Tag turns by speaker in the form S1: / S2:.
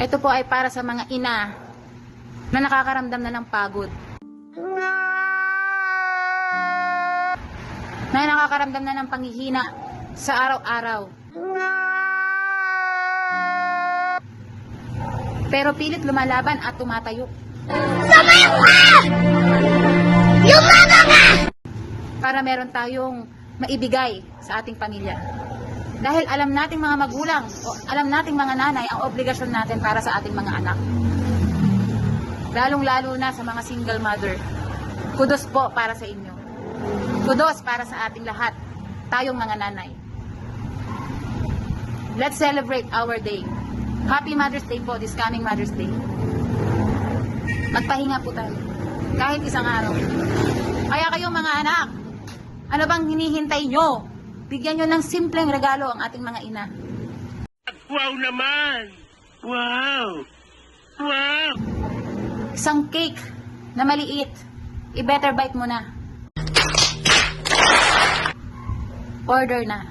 S1: Ito po ay para sa mga ina na nakakaramdam na ng pagod. Na nakakaramdam na ng panghihina sa araw-araw. Pero pilit lumalaban at tumatayo.
S2: Sumayo ka! Lumaba ka!
S1: Para meron tayong maibigay sa ating pamilya. Dahil alam nating mga magulang o alam nating mga nanay ang obligasyon natin para sa ating mga anak. Lalong-lalo na sa mga single mother. Kudos po para sa inyo. Kudos para sa ating lahat, tayong mga nanay. Let's celebrate our day. Happy Mother's Day po, this coming Mother's Day. Magpahinga po tayo. Kahit isang araw. Kaya kayong mga anak, ano bang hinihintay nyo? Bigyan nyo ng simpleng regalo ang ating mga ina.
S3: Wow naman! Wow! Wow!
S1: Isang cake na maliit. I-better bite mo na. Order na.